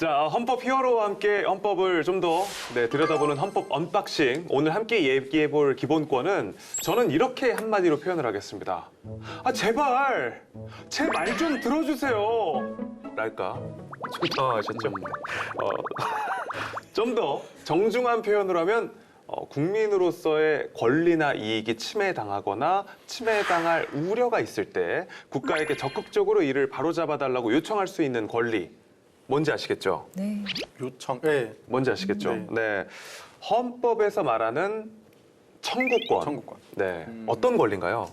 자, 헌법 히어로와 함께 헌법을 좀 더 들여다보는 헌법 언박싱. 오늘 함께 얘기해볼 기본권은 저는 이렇게 한마디로 표현을 하겠습니다. 아, 제발 제 말 좀 들어주세요. 랄까? 좀 당황하셨죠? 좀 더 정중한 표현으로 하면 국민으로서의 권리나 이익이 침해당하거나 침해당할 우려가 있을 때 국가에게 적극적으로 이를 바로잡아달라고 요청할 수 있는 권리. 뭔지 아시겠죠? 네. 요청. 네. 뭔지 아시겠죠? 네. 네. 헌법에서 말하는 청구권. 청구권. 네. 어떤 권리인가요?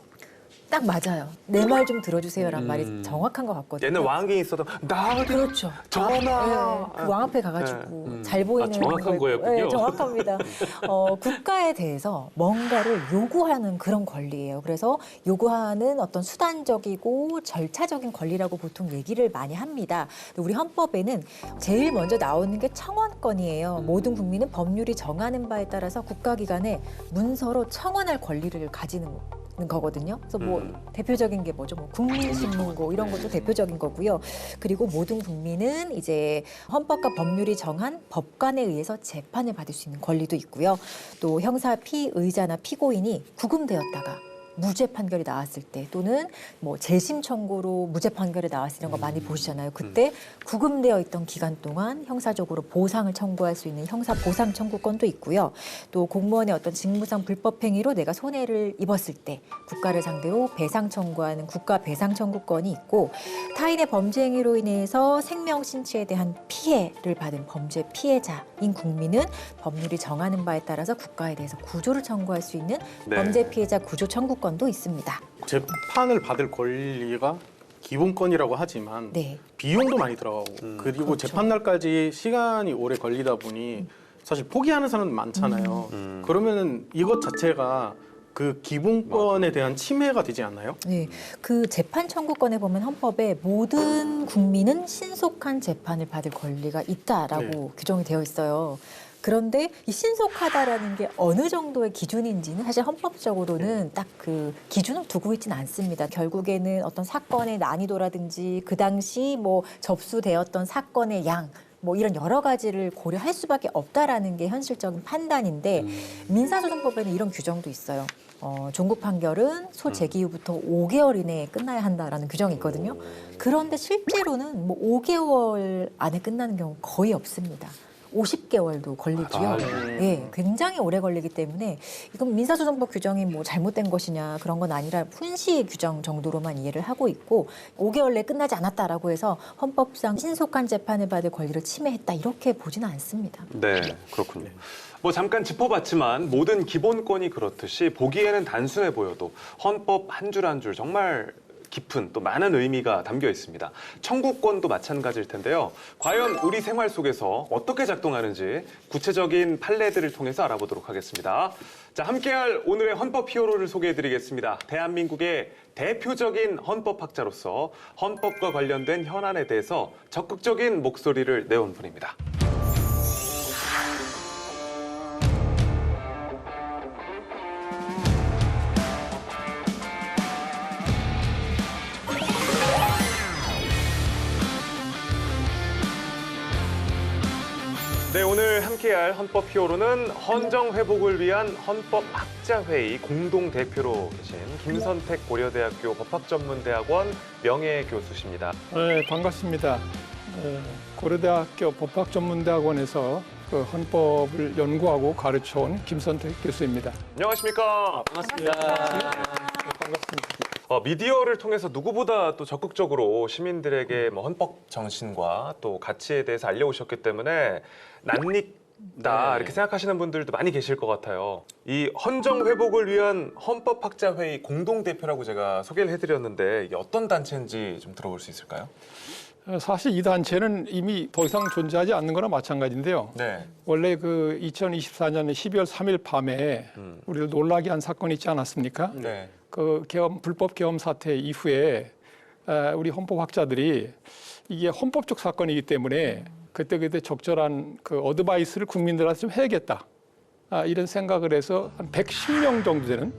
딱 맞아요. 내 말 좀 들어주세요란 말이 정확한 것 같거든요. 얘는 왕이 있어도 나 어디 그렇죠. 전하. 그 왕 앞에 가가지고 잘 보이는 정확한 거에- 거였군요. 네, 정확합니다. 국가에 대해서 뭔가를 요구하는 그런 권리예요. 그래서 요구하는 어떤 수단적이고 절차적인 권리라고 보통 얘기를 많이 합니다. 우리 헌법에는 제일 먼저 나오는 게 청원권이에요. 모든 국민은 법률이 정하는 바에 따라서 국가기관에 문서로 청원할 권리를 가지는 거거든요. 그래서 뭐 대표적인 게 뭐죠? 뭐 국민신문고 이런 것도 대표적인 거고요. 그리고 모든 국민은 이제 헌법과 법률이 정한 법관에 의해서 재판을 받을 수 있는 권리도 있고요. 또 형사 피의자나 피고인이 구금되었다가 무죄 판결이 나왔을 때 또는 뭐 재심 청구로 무죄 판결이 나왔을 때 이런 거 많이 보시잖아요. 그때 구금되어 있던 기간 동안 형사적으로 보상을 청구할 수 있는 형사 보상 청구권도 있고요. 또 공무원의 어떤 직무상 불법 행위로 내가 손해를 입었을 때 국가를 상대로 배상 청구하는 국가 배상 청구권이 있고 타인의 범죄 행위로 인해서 생명 신체에 대한 피해를 받은 범죄 피해자인 국민은 법률이 정하는 바에 따라서 국가에 대해서 구조를 청구할 수 있는 네. 범죄 피해자 구조 청구권도 있습니다. 재판을 받을 권리가 기본권이라고 하지만 네. 비용도 많이 들어가고 그리고 그렇죠. 재판 날까지 시간이 오래 걸리다 보니 사실 포기하는 사람은 많잖아요. 그러면은 이것 자체가 그 기본권에 대한 침해가 되지 않나요? 네, 그 재판 청구권에 보면 헌법에 모든 국민은 신속한 재판을 받을 권리가 있다라고 규정이 되어 있어요. 그런데 이 신속하다라는 게 어느 정도의 기준인지는 사실 헌법적으로는 딱 그 기준을 두고 있지는 않습니다. 결국에는 어떤 사건의 난이도라든지 그 당시 뭐 접수되었던 사건의 양 뭐 이런 여러 가지를 고려할 수밖에 없다라는 게 현실적인 판단인데 민사소송법에는 이런 규정도 있어요. 종국 판결은 소재기 이후부터 5개월 이내에 끝나야 한다라는 규정이 있거든요. 그런데 실제로는 뭐 5개월 안에 끝나는 경우 거의 없습니다. 50개월도 걸리고요. 예, 굉장히 오래 걸리기 때문에 이건 민사소송법 규정이 뭐 잘못된 것이냐 그런 건 아니라 훈시 규정 정도로만 이해를 하고 있고 5개월 내에 끝나지 않았다라고 해서 헌법상 신속한 재판을 받을 권리를 침해했다 이렇게 보지는 않습니다. 네, 그렇군요. 뭐 잠깐 짚어봤지만 모든 기본권이 그렇듯이 보기에는 단순해 보여도 헌법 한 줄 한 줄 정말 깊은 또 많은 의미가 담겨 있습니다. 청구권도 마찬가지일 텐데요. 과연 우리 생활 속에서 어떻게 작동하는지 구체적인 판례들을 통해서 알아보도록 하겠습니다. 자, 함께할 오늘의 헌법 히어로를 소개해드리겠습니다. 대한민국의 대표적인 헌법학자로서 헌법과 관련된 현안에 대해서 적극적인 목소리를 내온 분입니다. 네, 오늘 함께할 헌법 히어로는 헌정 회복을 위한 헌법학자회의 공동대표로 계신 김선택 고려대학교 법학전문대학원 명예교수십니다. 네, 반갑습니다. 고려대학교 법학전문대학원에서 그 헌법을 연구하고 가르쳐온 김선택 교수입니다. 안녕하십니까? 반갑습니다. 미디어를 통해서 누구보다 또 적극적으로 시민들에게 뭐 헌법 정신과 또 가치에 대해서 알려오셨기 때문에 낯익다 이렇게 생각하시는 분들도 많이 계실 것 같아요. 이 헌정 회복을 위한 헌법학자회의 공동대표라고 제가 소개를 해드렸는데 이게 어떤 단체인지 좀 들어볼 수 있을까요? 사실 이 단체는 이미 더 이상 존재하지 않는 거나 마찬가지인데요. 네. 원래 그 2024년 12월 3일 밤에 우리를 놀라게 한 사건이 있지 않았습니까? 네. 그 불법 계엄 사태 이후에 우리 헌법학자들이 이게 헌법적 사건이기 때문에 그때 적절한 그 어드바이스를 국민들한테 좀 해야겠다. 이런 생각을 해서 한 110명 정도 되는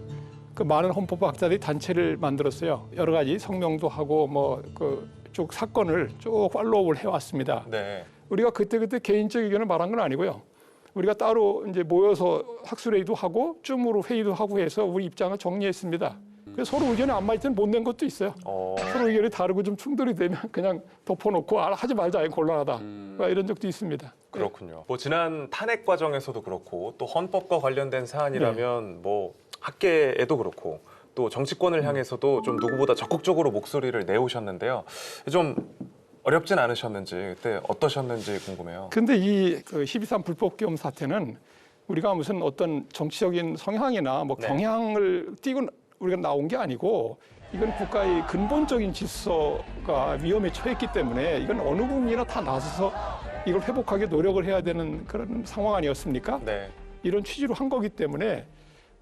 그 많은 헌법학자들이 단체를 만들었어요. 여러 가지 성명도 하고 뭐 그 쭉 사건을 쭉 팔로우를 해왔습니다. 네. 우리가 그때 개인적 의견을 말한 건 아니고요. 우리가 따로 이제 모여서 학술회의도 하고 줌으로 회의도 하고 해서 우리 입장을 정리했습니다. 그래서 서로 의견이 안 맞을 때는 못 낸 것도 있어요. 서로 의견이 다르고 좀 충돌이 되면 그냥 덮어놓고 하지 말자, 이거 곤란하다. 이런 적도 있습니다. 그렇군요. 뭐 지난 탄핵 과정에서도 그렇고 또 헌법과 관련된 사안이라면 뭐 학계에도 그렇고 또 정치권을 향해서도 좀 누구보다 적극적으로 목소리를 내오셨는데요. 좀 어렵진 않으셨는지 그때 어떠셨는지 궁금해요. 근데 이 12.3 불법계엄 사태는 우리가 무슨 어떤 정치적인 성향이나 뭐 네. 경향을 띠고 우리가 나온 게 아니고 이건 국가의 근본적인 질서가 위험에 처했기 때문에 이건 어느 국민이나 다 나서서 이걸 회복하기 노력을 해야 되는 그런 상황 아니었습니까? 네. 이런 취지로 한 거기 때문에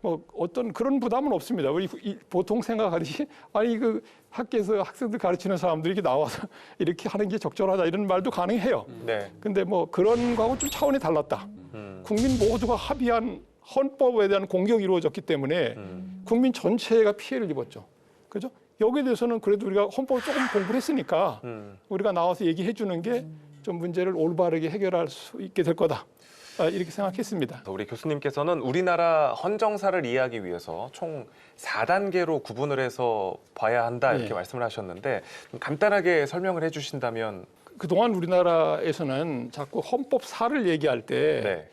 뭐 어떤 그런 부담은 없습니다. 우리 보통 생각하듯이 아니 그 학교에서 학생들 가르치는 사람들이 이렇게 나와서 이렇게 하는 게 적절하다 이런 말도 가능해요. 네. 근데 뭐 그런 거하고 좀 차원이 달랐다. 국민 모두가 합의한 헌법에 대한 공격이 이루어졌기 때문에 국민 전체가 피해를 입었죠. 그죠? 여기에 대해서는 그래도 우리가 헌법을 조금 공부를 했으니까 우리가 나와서 얘기해 주는 게 좀 문제를 올바르게 해결할 수 있게 될 거다. 이렇게 생각했습니다. 우리 교수님께서는 우리나라 헌정사를 이해하기 위해서 총 4단계로 구분을 해서 봐야 한다 이렇게 네. 말씀을 하셨는데 좀 간단하게 설명을 해주신다면. 그동안 우리나라에서는 자꾸 헌법사를 얘기할 때 네.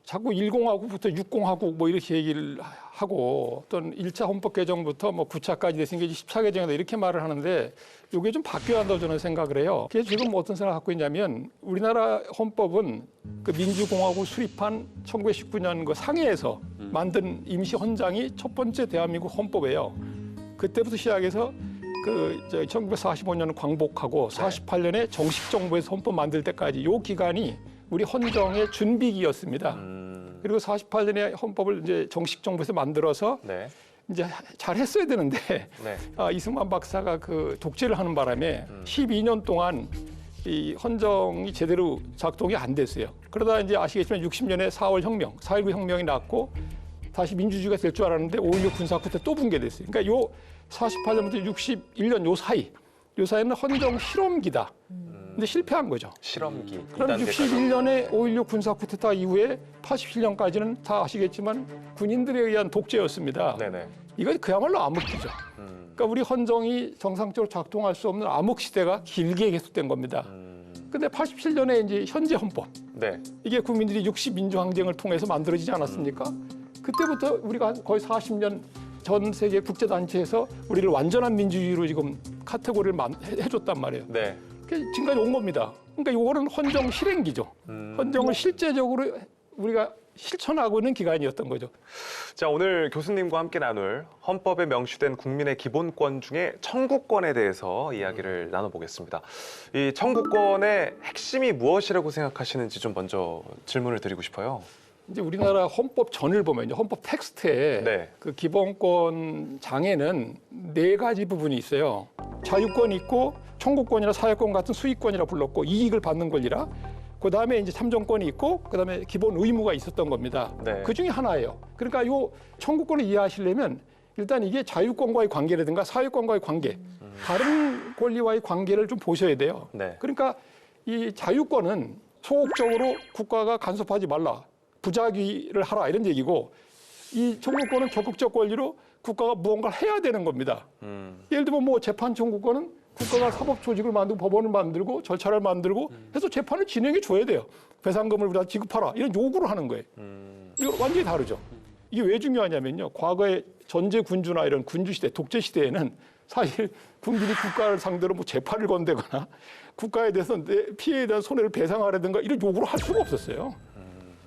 자꾸 10하고부터 60하고 뭐 이렇게 얘기를 하고 어떤 1차 헌법 개정부터 뭐 9차까지 됐으니까 이제 10차 개정이다 이렇게 말을 하는데 이게 좀 바뀌어야 한다고 저는 생각을 해요. 그래서 지금 어떤 생각을 갖고 있냐면 우리나라 헌법은 그 민주공화국 수립한 1919년 그 상해에서 만든 임시 헌장이 첫 번째 대한민국 헌법이에요. 그때부터 시작해서 그 1945년 광복하고 48년에 정식 정부에서 헌법 만들 때까지 요 기간이 우리 헌정의 준비기였습니다. 그리고 48년에 헌법을 이제 정식 정부에서 만들어서 네. 이제 잘 했어야 되는데 네. 이승만 박사가 그 독재를 하는 바람에 12년 동안 이 헌정이 제대로 작동이 안 됐어요. 그러다 이제 아시겠지만 60년에 4월 혁명, 4.19 혁명이 났고 다시 민주주의가 될 줄 알았는데 5.16 군사쿠데 때 또 붕괴됐어요. 그러니까 요 48년부터 61년 요 사이는 헌정 실험기다. 근데 실패한 거죠. 실험기. 그럼 61년에 5.16 군사 쿠데타 이후에 87년까지는 다 아시겠지만 군인들에 의한 독재였습니다. 네네. 이건 그야말로 암흑기죠. 그러니까 우리 헌정이 정상적으로 작동할 수 없는 암흑 시대가 길게 계속된 겁니다. 근데 87년에 이제 현재 헌법, 네. 이게 국민들이 60민주항쟁을 통해서 만들어지지 않았습니까? 그때부터 우리가 거의 40년 전 세계 국제단체에서 우리를 완전한 민주주의로 지금 카테고리를 해줬단 말이에요. 네. 지금까지 온 겁니다. 그러니까 이거는 헌정 실행기죠. 헌정을 실제적으로 우리가 실천하고 있는 기간이었던 거죠. 자, 오늘 교수님과 함께 나눌 헌법에 명시된 국민의 기본권 중에 청구권에 대해서 이야기를 나눠보겠습니다. 이 청구권의 핵심이 무엇이라고 생각하시는지 좀 먼저 질문을 드리고 싶어요. 이제 우리나라 헌법 전을 보면 이제 헌법 텍스트에 네. 그 기본권 장에는 4가지 부분이 있어요. 자유권이 있고 청구권이나 사회권 같은 수익권이라 불렀고 이익을 받는 권리라. 그다음에 이제 참정권이 있고 그다음에 기본 의무가 있었던 겁니다. 네. 그 중에 하나예요. 그러니까 요 청구권을 이해하시려면 일단 이게 자유권과의 관계라든가 사회권과의 관계, 다른 권리와의 관계를 좀 보셔야 돼요. 네. 그러니까 이 자유권은 소극적으로 국가가 간섭하지 말라. 부작위를 하라 이런 얘기고 이 청구권은 적극적 권리로 국가가 무언가를 해야 되는 겁니다. 예를 들면 뭐 재판 청구권은 국가가 사법 조직을 만들고 법원을 만들고 절차를 만들고 해서 재판을 진행해 줘야 돼요. 배상금을 우리가 지급하라 이런 요구를 하는 거예요. 이거 완전히 다르죠. 이게 왜 중요하냐면요. 과거에 전제 군주나 이런 군주 시대, 독재 시대에는 사실 군민이 국가를 상대로 뭐 재판을 건대거나 국가에 대해서 내 피해에 대한 손해를 배상하라든가 이런 요구를 할 수가 없었어요.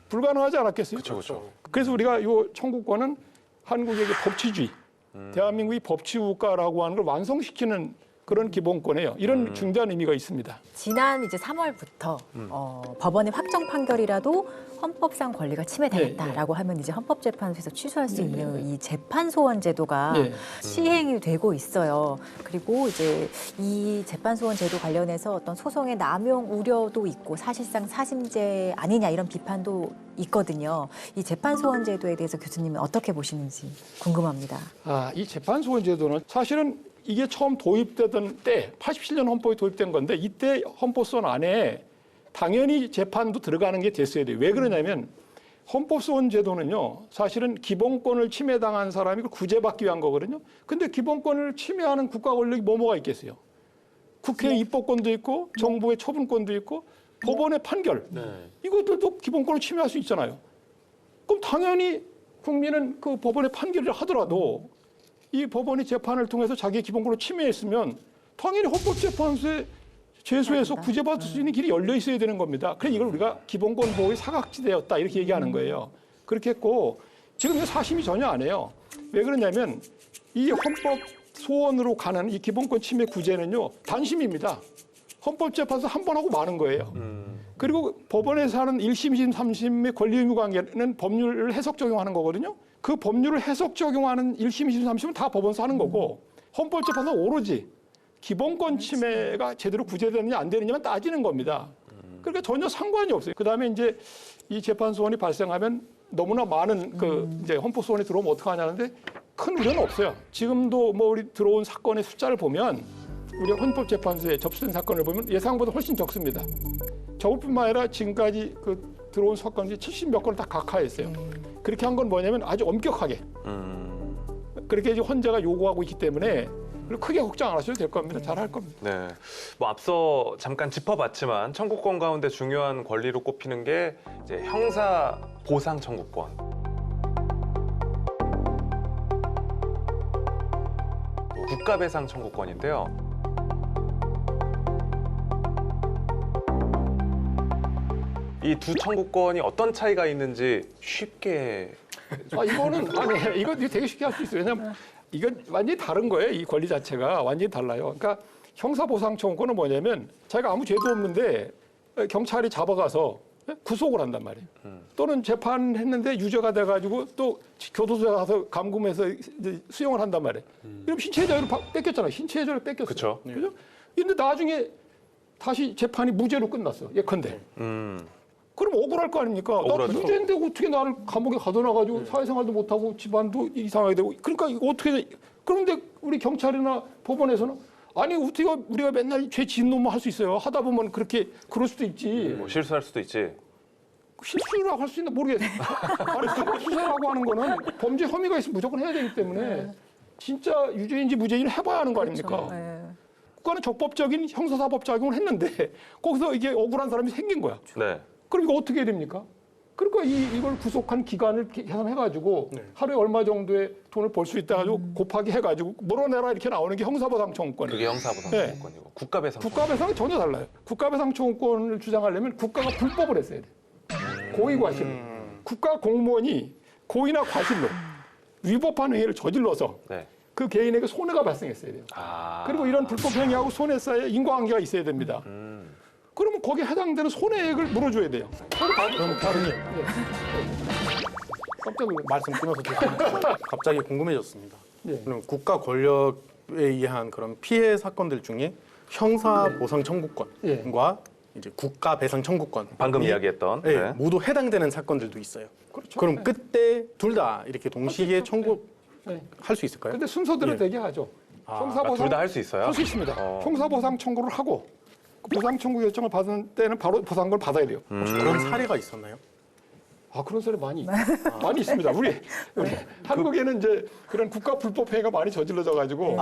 불가능하지 않았겠어요? 그렇죠. 그래서 우리가 이 청구권은 한국의 법치주의, 대한민국이 법치국가라고 하는 걸 완성시키는 그런 기본권이에요. 이런 중대한 의미가 있습니다. 지난 이제 3월부터 법원의 확정 판결이라도 헌법상 권리가 침해당했다라고 하면 이제 헌법재판소에서 취소할 수 있는 이 재판소원 제도가 시행이 되고 있어요. 그리고 이제 이 재판소원 제도 관련해서 어떤 소송의 남용 우려도 있고 사실상 사심제 아니냐 이런 비판도 있거든요. 이 재판소원 제도에 대해서 교수님은 어떻게 보시는지 궁금합니다. 이 재판소원 제도는 사실은 이게 처음 도입되던 때 87년 헌법이 도입된 건데 이때 헌법소원 안에 당연히 재판도 들어가는 게 됐어야 돼요. 왜 그러냐면 헌법소원 제도는요, 사실은 기본권을 침해당한 사람이 구제받기 위한 거거든요. 근데 기본권을 침해하는 국가 권력이 뭐가 있겠어요? 국회의 입법권도 있고, 정부의 처분권도 있고, 법원의 판결. 이것들도 기본권을 침해할 수 있잖아요. 그럼 당연히 국민은 그 법원의 판결을 하더라도 이 법원이 재판을 통해서 자기의 기본권을 침해했으면 당연히 헌법재판소에 제소해서 구제받을 수 있는 길이 열려 있어야 되는 겁니다. 그래서 이걸 우리가 기본권 보호의 사각지대였다 이렇게 얘기하는 거예요. 그렇게 했고 지금 이거 사심이 전혀 안 해요. 왜 그러냐면 이 헌법 소원으로 가는 이 기본권 침해 구제는요 단심입니다. 헌법재판소 한 번 하고 마는 거예요. 그리고 법원에서 하는 1심, 2심, 3심의 권리 의무 관계는 법률을 해석 적용하는 거거든요. 그 법률을 해석 적용하는 1심, 2심, 3심은 다 법원에서 하는 거고 헌법재판소 오로지 기본권 침해가 제대로 구제되느냐 안 되느냐만 따지는 겁니다. 그러니까 전혀 상관이 없어요. 그다음에 이제 이 재판 소원이 발생하면 너무나 많은 그 이제 헌법 소원이 들어오면 어떡하냐는데 큰 우려는 없어요. 지금도 뭐 우리 들어온 사건의 숫자를 보면 우리 헌법재판소에 접수된 사건을 보면 예상보다 훨씬 적습니다. 저것뿐만 아니라 지금까지 그 들어온 사건이 70몇 건을 다 각하했어요. 그렇게 한 건 뭐냐면 아주 엄격하게 그렇게 이제 헌재가 요구하고 있기 때문에 크게 걱정 안 하셔도 될 겁니다. 잘 할 겁니다. 네, 뭐 앞서 잠깐 짚어봤지만 청구권 가운데 중요한 권리로 꼽히는 게 이제 형사 보상 청구권. 또 국가배상 청구권인데요. 이 두 청구권이 어떤 차이가 있는지 쉽게 이거는 아니 이거 되게 쉽게 할 수 있어요. 왜냐하면 이건 완전히 다른 거예요. 이 권리 자체가 완전히 달라요. 그러니까 형사보상 청구권은 뭐냐면 자기가 아무 죄도 없는데 경찰이 잡아가서 구속을 한단 말이에요. 또는 재판했는데 유죄가 돼가지고 또 교도소에 가서 감금해서 이제 수용을 한단 말이에요. 그럼 신체의 자유를 뺏겼잖아요. 신체의 자유를 뺏겼어요. 그쵸. 그죠? 근데 나중에 다시 재판이 무죄로 끝났어. 예컨대. 그럼 억울할 거 아닙니까? 나 억울하죠. 무죄인데 어떻게 나를 감옥에 가둬놔가지고 사회생활도 못하고 집안도 이상하게 되고 그러니까 이거 어떻게 그런데 우리 경찰이나 법원에서는 아니 어떻게 우리가 맨날 죄 지은 놈만 할 수 있어요. 하다 보면 그렇게 그럴 수도 있지. 뭐 실수할 수도 있지. 실수라고 할 수 있나 모르겠어. 아니 사법 수사라고 하는 거는 범죄 혐의가 있으면 무조건 해야 되기 때문에 진짜 유죄인지 무죄인지 해봐야 하는 거 아닙니까? 네. 국가는 적법적인 형사사법 작용을 했는데 거기서 이게 억울한 사람이 생긴 거야. 네. 그럼 이거 어떻게 해야 됩니까? 그러니까 이걸 구속한 기간을 계산해가지고 하루에 얼마 정도의 돈을 벌 수 있다 가지고 곱하기 해가지고 물어내라 이렇게 나오는 게 형사보상 청구권이에요. 그게 형사보상 네. 청구권이고 국가배상. 국가배상은 전혀 달라요. 국가배상 청구권을 주장하려면 국가가 불법을 했어야 돼. 고의과실로. 국가 공무원이 고의나 과실로 위법한 행위를 저질러서 네. 그 개인에게 손해가 발생했어야 돼요. 아. 그리고 이런 불법 행위하고 손해 사이에 인과관계가 있어야 됩니다. 그러면 거기에 해당되는 손해액을 물어줘야 돼요. 그럼 다른님 깜짝 놀랐어요. 말씀 끊어서 죄송합니다. 갑자기 궁금해졌습니다. 예. 그럼 국가 권력에 의한 그런 피해 사건들 중에 형사 보상 청구권과 이제 국가 배상 청구권 방금 이야기했던. 네, 네. 모두 해당되는 사건들도 있어요. 그렇죠. 그럼 그때 둘 다 이렇게 동시에 청구할 네. 수 있을까요? 근데 순서대로 예. 되게 하죠. 형사보상 둘 다 할 수 있어요? 할 수 있습니다. 어. 형사보상 청구를 하고 그 보상 청구 결정을 받은 때는 바로 보상금을 받아야 돼요. 혹시 그런 사례가 있었나요? 아 그런 사례 많이 있습니다. 우리 한국에는 이제 그런 국가 불법 행위가 많이 저질러져 가지고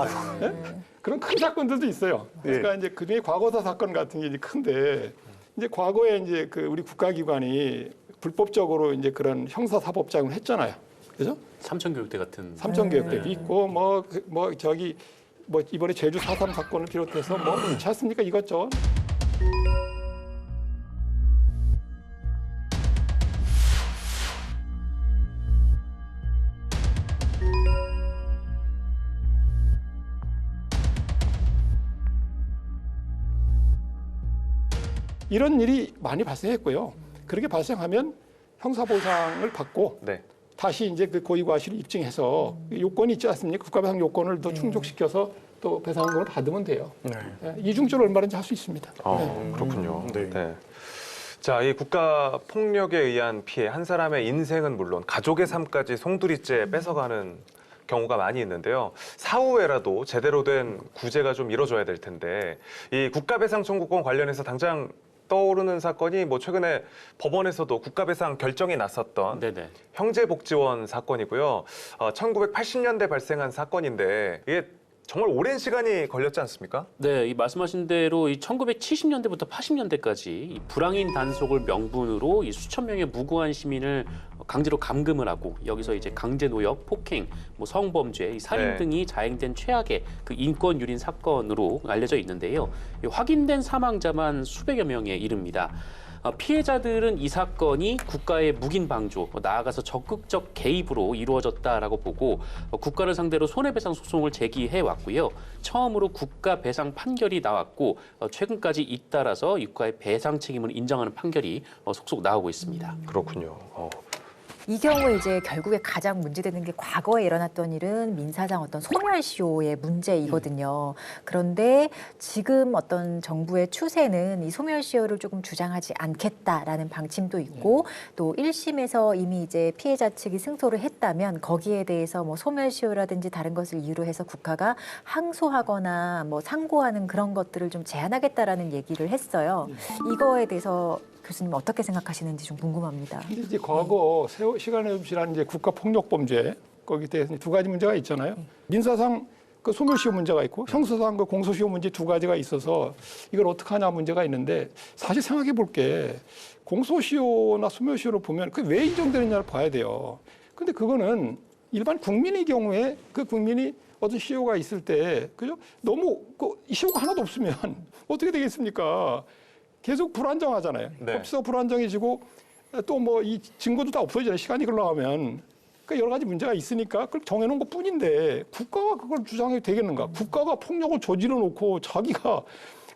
그런 큰 사건들도 있어요. 그러니까 이제 그중에 과거사 사건 같은 게 이제 큰데 이제 과거에 이제 그 우리 국가기관이 불법적으로 이제 그런 형사 사법 작용을 했잖아요. 그죠? 삼천교육대 같은 삼천교육대도 있고 뭐 이번에 제주 4.3 사건을 비롯해서 뭐 있지 않습니까? 이것저것. 이런 일이 많이 발생했고요. 그렇게 발생하면 형사보상을 받고 네. 다시 이제 그 고의과실을 입증해서 요건이 있지 않습니까? 국가배상 요건을 더 충족시켜서 또 배상금을 받으면 돼요. 예, 이중적으로 얼마든지 할 수 있습니다. 그렇군요. 네. 네. 자, 이 국가 폭력에 의한 피해, 한 사람의 인생은 물론 가족의 삶까지 송두리째 뺏어가는 경우가 많이 있는데요. 사후에라도 제대로 된 구제가 좀 이루어져야 될 텐데 이 국가배상 청구권 관련해서 당장 떠오르는 사건이 뭐 최근에 법원에서도 국가배상 결정이 났었던 네네. 형제복지원 사건이고요. 1980년대 발생한 사건인데 이게 정말 오랜 시간이 걸렸지 않습니까? 네, 이 말씀하신 대로 이 1970년대부터 80년대까지 이 불황인 단속을 명분으로 이 수천 명의 무고한 시민을 강제로 감금을 하고 여기서 이제 강제 노역, 폭행, 뭐 성범죄, 이 살인 네. 등이 자행된 최악의 그 인권 유린 사건으로 알려져 있는데요. 이 확인된 사망자만 수백여 명에 이릅니다. 피해자들은 이 사건이 국가의 묵인 방조, 나아가서 적극적 개입으로 이루어졌다라고 보고 국가를 상대로 손해배상 소송을 제기해 왔고요. 처음으로 국가 배상 판결이 나왔고 최근까지 잇따라서 이 국가의 배상 책임을 인정하는 판결이 속속 나오고 있습니다. 그렇군요. 이 경우에 이제 결국에 가장 문제되는 게 과거에 일어났던 일은 민사상 어떤 소멸시효의 문제이거든요. 그런데 지금 어떤 정부의 추세는 이 소멸시효를 조금 주장하지 않겠다라는 방침도 있고 또 1심에서 이미 이제 피해자 측이 승소를 했다면 거기에 대해서 뭐 소멸시효라든지 다른 것을 이유로 해서 국가가 항소하거나 뭐 상고하는 그런 것들을 좀 제한하겠다라는 얘기를 했어요. 이거에 대해서 교수님 어떻게 생각하시는지 좀 궁금합니다. 근데 이제 과거 시간에 좀 지난 이제 국가 폭력 범죄 거기에 대해서 두 가지 문제가 있잖아요. 민사상 그 소멸시효 문제가 있고 형사상 그 공소시효 문제 두 가지가 있어서 이걸 어떻게 하냐 문제가 있는데 사실 생각해 볼 게 공소시효나 소멸시효를 보면 그게 왜 인정되느냐를 봐야 돼요. 근데 그거는 일반 국민의 경우에 그 국민이 어떤 시효가 있을 때 그죠? 너무 그 시효가 하나도 없으면 어떻게 되겠습니까? 계속 불안정하잖아요. 네. 법치도 불안정해지고 또 뭐 이 증거도 다 없어지잖아요. 시간이 흘러가면. 그러니까 여러 가지 문제가 있으니까 그걸 정해놓은 것 뿐인데 국가가 그걸 주장해도 되겠는가? 국가가 폭력을 저질러 놓고 자기가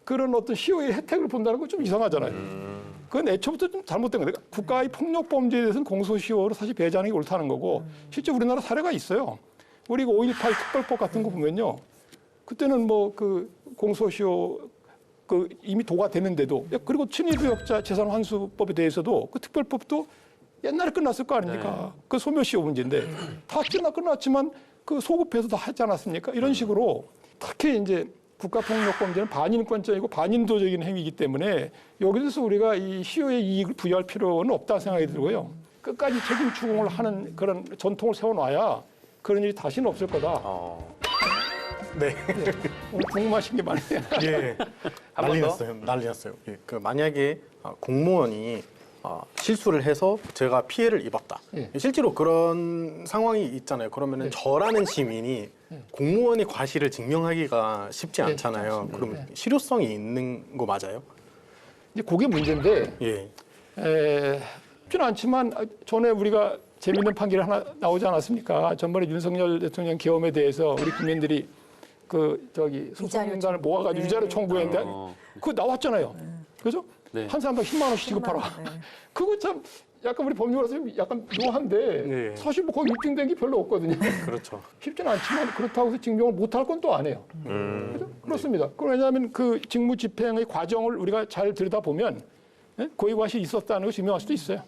그런 어떤 시효의 혜택을 본다는 건 좀 이상하잖아요. 그건 애초부터 좀 잘못된 거예요. 국가의 폭력 범죄에 대해서는 공소시효로 사실 배제하는 게 옳다는 거고 실제 우리나라 사례가 있어요. 우리 5.18 특별법 같은 거 보면요. 그때는 뭐 그 공소시효 그 이미 도가 되는데도 그리고 친위부역자 재산환수법에 대해서도 그 특별법도 옛날에 끝났을 거 아닙니까? 그 소멸시효 문제인데 다 끝났지만 그 소급해서 다 하지 않았습니까? 이런 식으로 특히 이제 국가폭력범죄는 반인권적이고 반인도적인 행위이기 때문에 여기서 우리가 이 시효의 이익을 부여할 필요는 없다 생각이 들고요. 끝까지 책임 추궁을 하는 그런 전통을 세워놔야 그런 일이 다시는 없을 거다. 네. 오늘 궁금하신 게 많네요. 예. 한 난리 번 더? 났어요. 난리 났어요. 예. 그 만약에 공무원이 실수를 해서 제가 피해를 입었다. 예. 실제로 그런 상황이 있잖아요. 그러면은 저라는 시민이 공무원의 과실을 증명하기가 쉽지 않잖아요. 그럼 실효성이 있는 거 맞아요? 이제 그게 문제인데 예. 쉽지는 않지만 전에 우리가 재미있는 판결이 하나 나오지 않았습니까? 전번에 윤석열 대통령 계엄에 대해서 우리 국민들이 그 저기 소송인단을 모아가지고 위자료 청구했는데 그거 나왔잖아요. 그죠? 네. 한 사람당 10만 원씩 지급하라. 그거 참 약간 우리 법률가서 약간 묘한데 네. 사실 뭐 거기 입증된 게 별로 없거든요. 그렇죠. 쉽지는 않지만 그렇다고 해서 증명을 못할 건 또 안 해요. 그죠? 그렇습니다. 왜냐하면 그 직무 집행의 과정을 우리가 잘 들여다보면 고의 과실이 있었다는 걸 증명할 수도 있어요.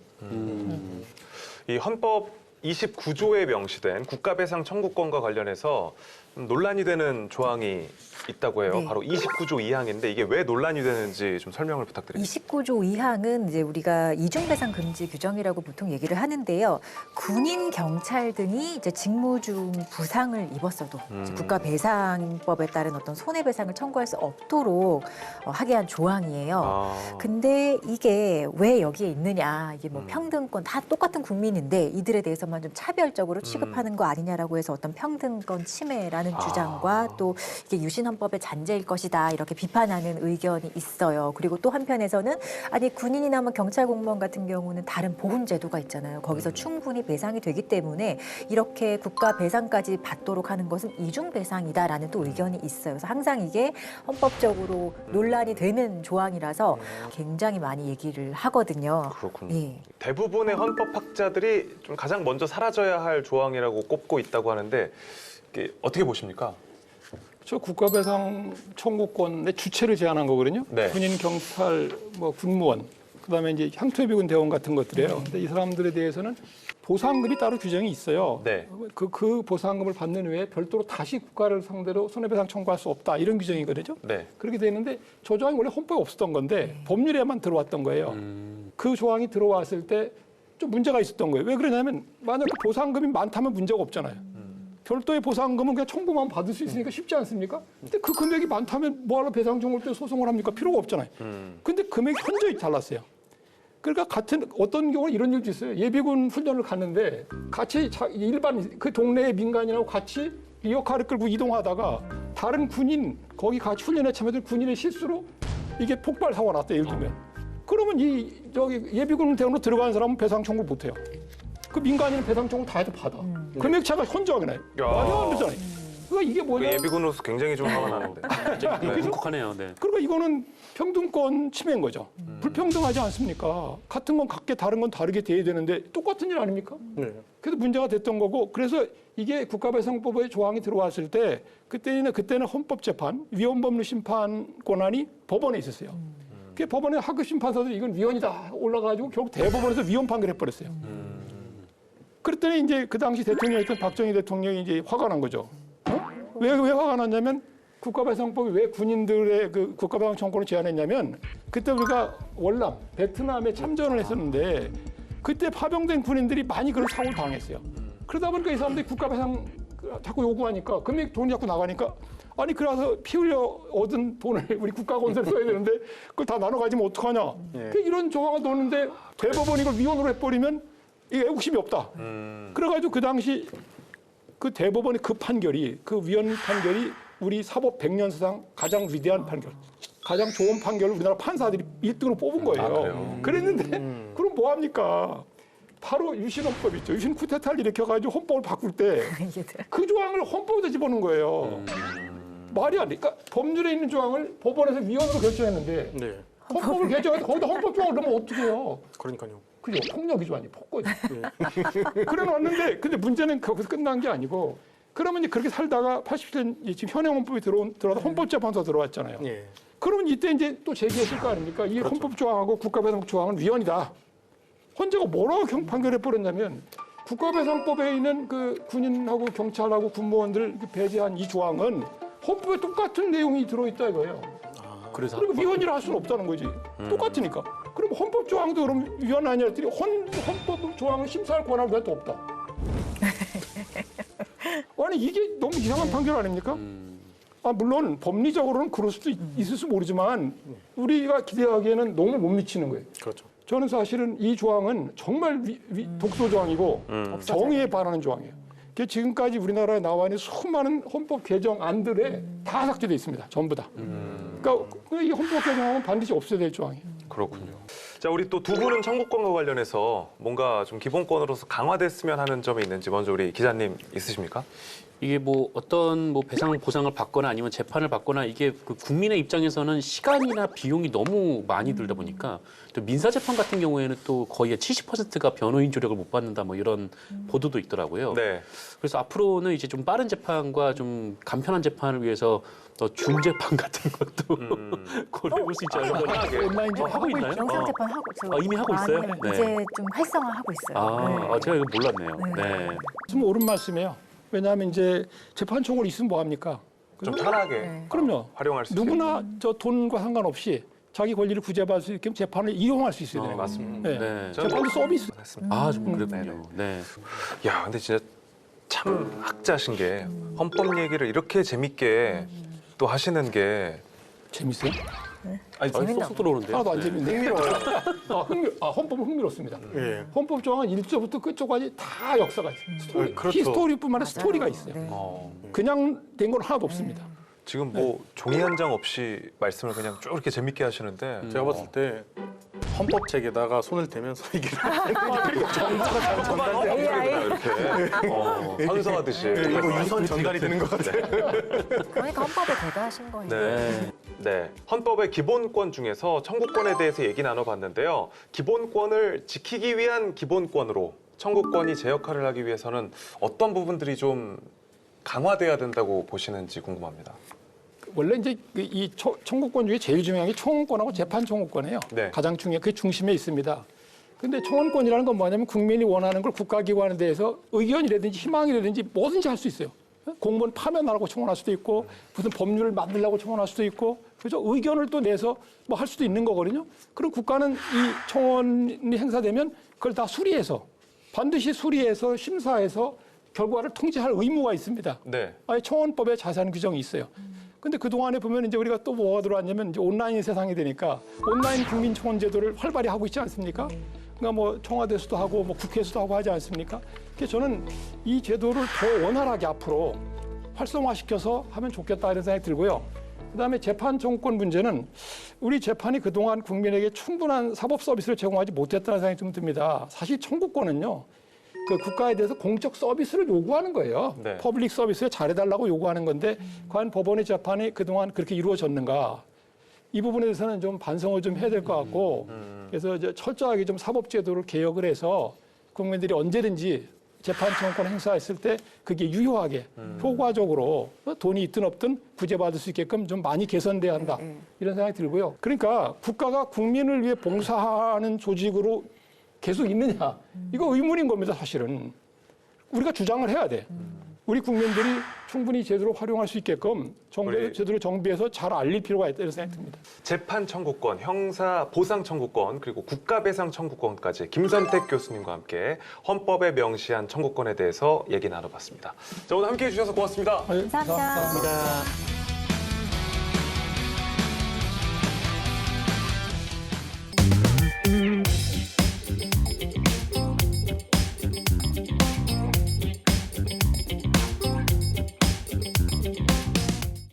이 헌법 29조에 명시된 국가배상 청구권과 관련해서 논란이 되는 조항이 있다고 해요. 네. 바로 29조 2항인데 이게 왜 논란이 되는지 좀 설명을 부탁드립니다. 29조 2항은 이제 우리가 이중배상 금지 규정이라고 보통 얘기를 하는데요. 군인, 경찰 등이 이제 직무 중 부상을 입었어도 이제 국가배상법에 따른 어떤 손해배상을 청구할 수 없도록 하게 한 조항이에요. 근데 이게 왜 여기에 있느냐? 이게 뭐 평등권 다 똑같은 국민인데 이들에 대해서만 좀 차별적으로 취급하는 거 아니냐라고 해서 어떤 평등권 침해라는 주장과 또 이게 유신헌법의 잔재일 것이다 이렇게 비판하는 의견이 있어요. 그리고 또 한편에서는 아니 군인이나 뭐 경찰 공무원 같은 경우는 다른 보훈 제도가 있잖아요. 거기서 충분히 배상이 되기 때문에 이렇게 국가 배상까지 받도록 하는 것은 이중 배상이다라는 또 의견이 있어요. 그래서 항상 이게 헌법적으로 논란이 되는 조항이라서 굉장히 많이 얘기를 하거든요. 그렇군요. 예. 대부분의 헌법학자들이 좀 가장 먼저 사라져야 할 조항이라고 꼽고 있다고 하는데 이게 어떻게 보십니까? 저 국가배상 청구권의 주체를 제한한 거거든요. 네. 군인, 경찰, 뭐 군무원, 그다음에 이제 향토해비군 대원 같은 것들이에요. 근데 이 사람들에 대해서는 보상금이 따로 규정이 있어요. 네. 그 보상금을 받는 후에 별도로 다시 국가를 상대로 손해배상 청구할 수 없다 이런 규정이거든요. 네. 그렇게 돼 있는데 저 조항이 원래 헌법에 없었던 건데 법률에만 들어왔던 거예요. 그 조항이 들어왔을 때 좀 문제가 있었던 거예요. 왜 그러냐면 만약 그 보상금이 많다면 문제가 없잖아요. 별도의 보상금은 그냥 청구만 받을 수 있으니까 쉽지 않습니까? 근데 그 금액이 많다면 뭐하러 배상 청구할 때 소송을 합니까? 필요가 없잖아요. 근데 금액이 현저히 달랐어요. 그러니까 같은 어떤 경우는 이런 일도 있어요. 예비군 훈련을 갔는데 같이 일반 그 동네의 민간인하고 같이 리어카를 끌고 이동하다가 다른 군인 거기 같이 훈련에 참여된 군인의 실수로 이게 폭발 사고가 났다 예를 들면 그러면 예비군 대원으로 들어가는 사람은 배상 청구 못 해요. 그 민간인은 배상 청구 다 해도 받아. 금액 차가 현저하게 나요. 말이 안 되잖아요. 그러니까 이게 뭐냐? 예비군으로서 굉장히 좀 화가 나는데. 행복하네요. 네. 그러니까 이거는 평등권 침해인 거죠. 불평등하지 않습니까? 같은 건 같게 다른 건 다르게 돼야 되는데 똑같은 일 아닙니까? 네. 그래서 문제가 됐던 거고 그래서 이게 국가배상법의 조항이 들어왔을 때 그때는 헌법재판, 위헌법률 심판 권한이 법원에 있었어요. 그 법원의 하급 심판사들이 이건 위헌이다 올라가지고 결국 대법원에서 위헌 판결해버렸어요. 그랬더니 이제 그 당시 대통령이었던 박정희 대통령이 이제 화가 난 거죠. 왜 화가 났냐면 국가배상법이 왜 군인들의 그 국가배상 청구를 제한했냐면 그때 우리가 월남, 베트남에 참전을 했었는데 그때 파병된 군인들이 많이 그런 사고를 당했어요. 그러다 보니까 이 사람들이 국가배상 자꾸 요구하니까 돈이 자꾸 나가니까 아니 그래서 피 흘려 얻은 돈을 우리 국가 건설에 써야 되는데 그걸 다 나눠 가지면 어떡하냐. 이런 조항을 넣었는데 대법원이 이걸 위헌으로 해버리면 이게 애국심이 없다. 그래가지고 그 당시 그 대법원의 그 판결이 그 위헌 판결이 우리 사법 100년사상 가장 위대한 판결, 가장 좋은 판결을 우리나라 판사들이 1등으로 뽑은 거예요. 그랬는데 그럼 뭐 합니까? 바로 유신헌법 있죠. 유신 쿠데타를 일으켜가지고 헌법을 바꿀 때 그 조항을 헌법에다 집어넣은 거예요. 말이 안 돼. 그러니까 법률에 있는 조항을 법원에서 위헌으로 결정했는데 네. 헌법을 개정해서 거기다 헌법 조항을 넣으면 어떻게 해요? 그러니까요. 그죠? 폭력이죠, 아니 폭거지. 그래 놨는데, 근데 문제는 거기서 끝난 게 아니고, 그러면 이제 그렇게 살다가 87년 지금 현행 헌법이 들어와서 헌법재판소 들어왔잖아요. 예. 그러면 이때 이제 또 제기했을 거 아닙니까? 이 헌법 조항하고 국가배상법 조항은 위헌이다. 헌재가 뭐라고 판결해 버렸냐면, 국가배상법에 있는 그 군인하고 경찰하고 군무원들 배제한 이 조항은 헌법에 똑같은 내용이 들어있다 이거예요. 그래서 그리고 위헌이라 할 수는 없다는 거지. 똑같으니까. 그럼 헌법 조항도 그럼 위헌 아니냐 했더니 헌법 조항을 심사할 권한은 왜 또 없다. 아니 이게 너무 이상한 판결 아닙니까? 물론 법리적으로는 그럴 수도 있을 수 모르지만 우리가 기대하기에는 너무 못 미치는 거예요. 그렇죠. 저는 사실은 이 조항은 정말 독소 조항이고 정의에 반하는 조항이에요. 그게 지금까지 우리나라에 나와 있는 수많은 헌법 개정안들에 다 삭제돼 있습니다. 전부 다. 그러니까 이 헌법 개정안은 반드시 없애야 될 조항이에요. 그렇군요. 자, 우리 또 두 분은 청구권과 관련해서 뭔가 좀 기본권으로서 강화됐으면 하는 점이 있는지 먼저 우리 기자님 있으십니까? 이게 뭐 어떤 뭐 배상 보상을 받거나 아니면 재판을 받거나 이게 그 국민의 입장에서는 시간이나 비용이 너무 많이 들다 보니까 또 민사 재판 같은 경우에는 또 거의 70%가 변호인 조력을 못 받는다 뭐 이런 보도도 있더라고요. 네. 그래서 앞으로는 이제 좀 빠른 재판과 좀 간편한 재판을 위해서 더 중재판 같은 것도 고려해볼 수 있지 않을까. 온라인 좀 하고 있나요? 영상 재판 하고 이미 하고 있어요? 네. 이제 좀 활성화하고 있어요. 제가 이거 몰랐네요. 네. 좀 옳은 말씀이에요. 왜냐하면 이제 재판 청구를 있으면 뭐 합니까? 좀 편하게 네. 그럼요. 활용할 수 있게. 누구나 저 돈과 상관없이 자기 권리를 구제받을 수 있게 재판을 이용할 수 있어야 되는 거예요. 맞습니다. 네. 네. 재판도 서비스. 했습니다. 좀 그랬군요. 네. 야, 근데 진짜 참 학자신 게 헌법 얘기를 이렇게 재밌게 또 하시는 게 재밌어요? 아니 재밌나 쏙쏙 들어오는데요. 하나도 안 네. 재밌네. 헌법은 흥미롭습니다. 예. 헌법 조항은 1조부터 끝조까지 다 역사가 있어요. 스토리. 그렇죠. 히스토리뿐만 아니라 스토리가 있어요. 네. 그냥 된 건 하나도 없습니다. 지금 뭐 종이 한 장 없이 말씀을 그냥 쭉 이렇게 재밌게 하시는데 제가 봤을 때 헌법 책에다가 손을 대면서 이게 정보가 잘 전달돼. AI. 이렇게 선서하듯이 이거 유선 전달이 되는 것 같아요. 그러니까 헌법에 대다하신 거예요. 네. 네. 헌법의 기본권 중에서 청구권에 대해서 얘기 나눠봤는데요. 기본권을 지키기 위한 기본권으로 청구권이 제 역할을 하기 위해서는 어떤 부분들이 좀 강화돼야 된다고 보시는지 궁금합니다. 원래 이제 이 청구권 중에 제일 중요한 게 청구권하고 재판 청구권이에요. 네. 가장 중요한 그 중심에 있습니다. 근데 청원권이라는 건 뭐냐면 국민이 원하는 걸 국가기관에 대해서 의견이라든지 희망이라든지 뭐든지 할 수 있어요. 공무원 파면하라고 청원할 수도 있고 무슨 법률을 만들려고 청원할 수도 있고 그죠? 의견을 또 내서 뭐 할 수도 있는 거거든요. 그럼 국가는 이 청원이 행사되면 그걸 다 수리해서 반드시 수리해서 심사해서 결과를 통지할 의무가 있습니다. 네. 아예 청원법에 자세한 규정이 있어요. 근데 그동안에 보면 이제 우리가 또 뭐가 들어왔냐면 이제 온라인 세상이 되니까 온라인 국민청원 제도를 활발히 하고 있지 않습니까? 그러니까 뭐 청와대에서도 하고 뭐 국회에서도 하고 하지 않습니까? 그래서 저는 이 제도를 더 원활하게 앞으로 활성화시켜서 하면 좋겠다 이런 생각이 들고요. 그다음에 재판 청구권 문제는 우리 재판이 그동안 국민에게 충분한 사법 서비스를 제공하지 못했다는 생각이 좀 듭니다. 사실 청구권은요. 그 국가에 대해서 공적 서비스를 요구하는 거예요. 네. 퍼블릭 서비스에 잘해달라고 요구하는 건데 과연 법원의 재판이 그동안 그렇게 이루어졌는가? 이 부분에 대해서는 좀 반성을 좀 해야 될 것 같고 그래서 이제 철저하게 좀 사법제도를 개혁을 해서 국민들이 언제든지 재판 청구권 행사했을 때 그게 유효하게 효과적으로 돈이 있든 없든 구제받을 수 있게끔 좀 많이 개선돼야 한다 이런 생각이 들고요. 그러니까 국가가 국민을 위해 봉사하는 조직으로 계속 있느냐 이거 의문인 겁니다. 사실은 우리가 주장을 해야 돼. 우리 국민들이 충분히 제대로 활용할 수 있게끔 제대로 정비해서 잘 알릴 필요가 있다 이런 생각이 듭니다. 재판 청구권, 형사 보상 청구권, 그리고 국가 배상 청구권까지 김선택 교수님과 함께 헌법에 명시한 청구권에 대해서 얘기 나눠봤습니다. 자, 오늘 함께해 주셔서 고맙습니다. 감사합니다. 감사합니다.